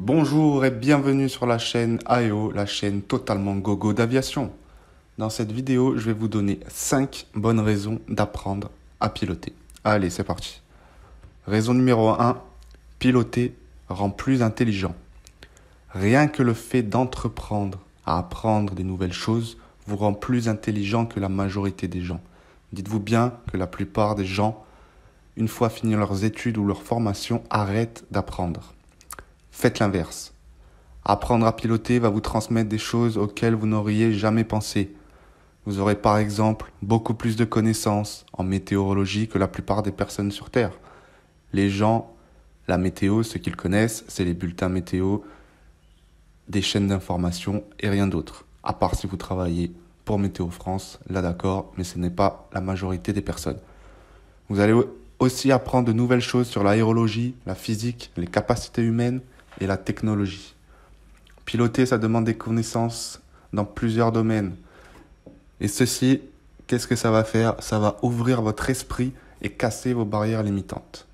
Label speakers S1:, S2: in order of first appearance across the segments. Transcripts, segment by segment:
S1: Bonjour et bienvenue sur la chaîne AEO, la chaîne totalement gogo d'aviation. Dans cette vidéo, je vais vous donner 5 bonnes raisons d'apprendre à piloter. Allez, c'est parti. Raison numéro 1, piloter rend plus intelligent. Rien que le fait d'entreprendre à apprendre des nouvelles choses vous rend plus intelligent que la majorité des gens. Dites-vous bien que la plupart des gens, une fois fini leurs études ou leur formation, arrêtent d'apprendre. Faites l'inverse. Apprendre à piloter va vous transmettre des choses auxquelles vous n'auriez jamais pensé. Vous aurez par exemple beaucoup plus de connaissances en météorologie que la plupart des personnes sur Terre. Les gens, la météo, ce qu'ils connaissent, c'est les bulletins météo, des chaînes d'information et rien d'autre. À part si vous travaillez pour Météo France, là d'accord, mais ce n'est pas la majorité des personnes. Vous allez aussi apprendre de nouvelles choses sur l'aérologie, la physique, les capacités humaines et la technologie. Piloter, ça demande des connaissances dans plusieurs domaines. Et ceci, qu'est-ce que ça va faire? Ça va ouvrir votre esprit et casser vos barrières limitantes.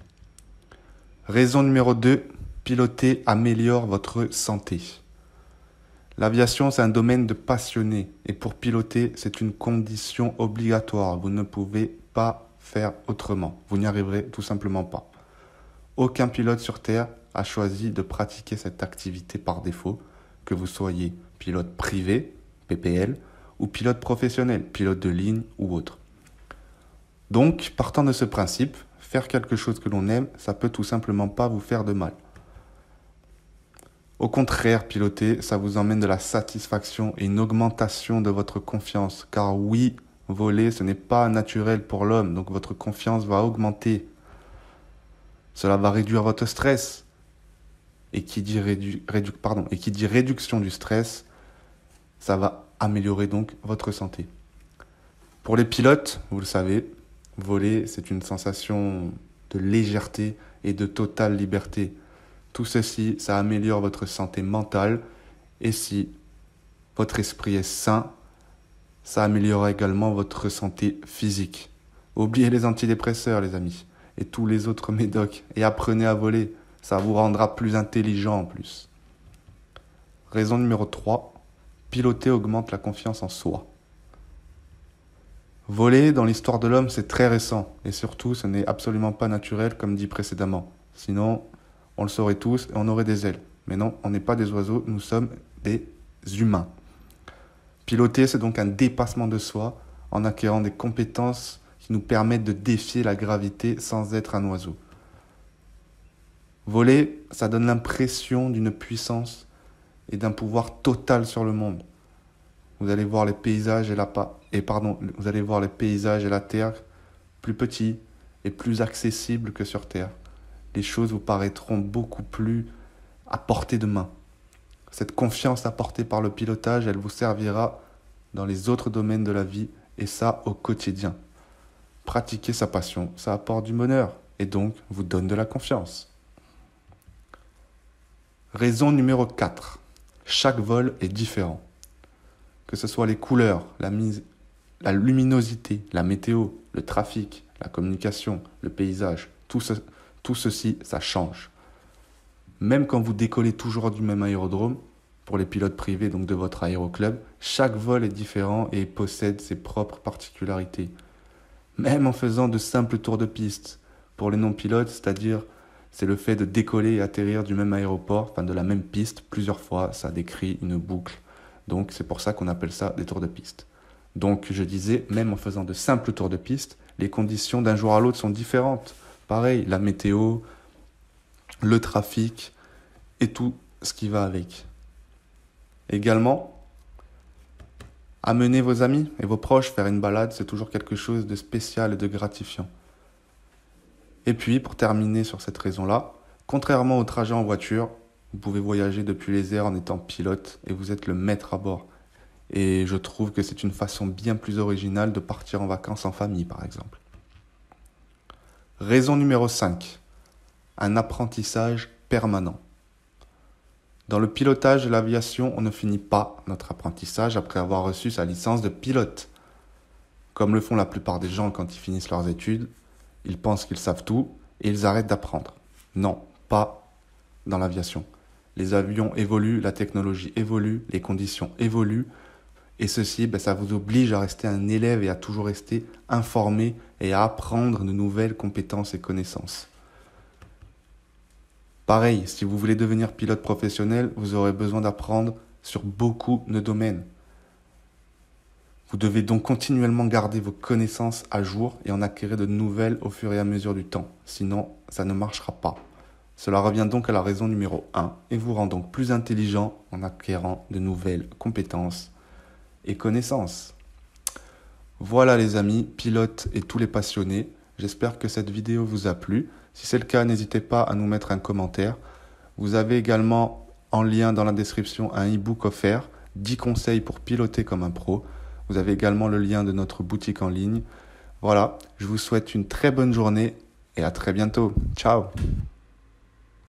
S1: Raison numéro 2, piloter améliore votre santé. L'aviation, c'est un domaine de passionnés. Et pour piloter, c'est une condition obligatoire. Vous ne pouvez pas faire autrement. Vous n'y arriverez tout simplement pas. Aucun pilote sur Terre a choisi de pratiquer cette activité par défaut, que vous soyez pilote privé, PPL, ou pilote professionnel, pilote de ligne ou autre. Donc, partant de ce principe, faire quelque chose que l'on aime, ça peut tout simplement pas vous faire de mal. Au contraire, piloter, ça vous emmène de la satisfaction et une augmentation de votre confiance. Car oui, voler, ce n'est pas naturel pour l'homme, donc votre confiance va augmenter. Cela va réduire votre stress. Et qui dit réduction du stress, ça va améliorer donc votre santé. Pour les pilotes, vous le savez, voler, c'est une sensation de légèreté et de totale liberté. Tout ceci, ça améliore votre santé mentale. Et si votre esprit est sain, ça améliorera également votre santé physique. Oubliez les antidépresseurs, les amis, et tous les autres médocs, et apprenez à voler. Ça vous rendra plus intelligent en plus. Raison numéro 3, piloter augmente la confiance en soi. Voler dans l'histoire de l'homme, c'est très récent. Et surtout, ce n'est absolument pas naturel comme dit précédemment. Sinon, on le saurait tous et on aurait des ailes. Mais non, on n'est pas des oiseaux, nous sommes des humains. Piloter, c'est donc un dépassement de soi en acquérant des compétences qui nous permettent de défier la gravité sans être un oiseau. Voler, ça donne l'impression d'une puissance et d'un pouvoir total sur le monde. Vous allez voir les paysages et la terre plus petits et plus accessibles que sur Terre. Les choses vous paraîtront beaucoup plus à portée de main. Cette confiance apportée par le pilotage, elle vous servira dans les autres domaines de la vie et ça au quotidien. Pratiquer sa passion, ça apporte du bonheur et donc vous donne de la confiance. Raison numéro 4. Chaque vol est différent. Que ce soit les couleurs, la luminosité, la météo, le trafic, la communication, le paysage, tout ceci, ça change. Même quand vous décollez toujours du même aérodrome, pour les pilotes privés donc de votre aéroclub, chaque vol est différent et possède ses propres particularités. Même en faisant de simples tours de piste, pour les non-pilotes, c'est le fait de décoller et atterrir du même aéroport, de la même piste, plusieurs fois, ça décrit une boucle. Donc c'est pour ça qu'on appelle ça des tours de piste. Donc je disais, même en faisant de simples tours de piste, les conditions d'un jour à l'autre sont différentes. Pareil, la météo, le trafic et tout ce qui va avec. Également, amener vos amis et vos proches faire une balade, c'est toujours quelque chose de spécial et de gratifiant. Et puis, pour terminer sur cette raison-là, contrairement au trajet en voiture, vous pouvez voyager depuis les airs en étant pilote et vous êtes le maître à bord. Et je trouve que c'est une façon bien plus originale de partir en vacances en famille, par exemple. Raison numéro 5. Un apprentissage permanent. Dans le pilotage de l'aviation, on ne finit pas notre apprentissage après avoir reçu sa licence de pilote. Comme le font la plupart des gens quand ils finissent leurs études, ils pensent qu'ils savent tout et ils arrêtent d'apprendre. Non, pas dans l'aviation. Les avions évoluent, la technologie évolue, les conditions évoluent. Et ceci, ça vous oblige à rester un élève et à toujours rester informé et à apprendre de nouvelles compétences et connaissances. Pareil, si vous voulez devenir pilote professionnel, vous aurez besoin d'apprendre sur beaucoup de domaines. Vous devez donc continuellement garder vos connaissances à jour et en acquérir de nouvelles au fur et à mesure du temps. Sinon, ça ne marchera pas. Cela revient donc à la raison numéro 1 et vous rend donc plus intelligent en acquérant de nouvelles compétences et connaissances. Voilà les amis, pilotes et tous les passionnés. J'espère que cette vidéo vous a plu. Si c'est le cas, n'hésitez pas à nous mettre un commentaire. Vous avez également en lien dans la description un e-book offert, 10 conseils pour piloter comme un pro. Vous avez également le lien de notre boutique en ligne. Voilà, je vous souhaite une très bonne journée et à très bientôt. Ciao!